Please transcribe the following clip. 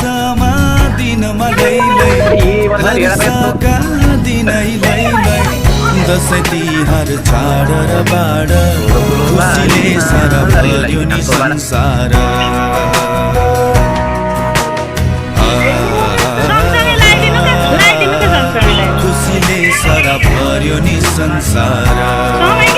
वर्षमा दिनमा लैलै वर्षका दिनै लैलै दसैँ तिहार चाड र बाड खुसीले सारा भर्यो नि संसार खुसीले सारा भर्यो नि संसार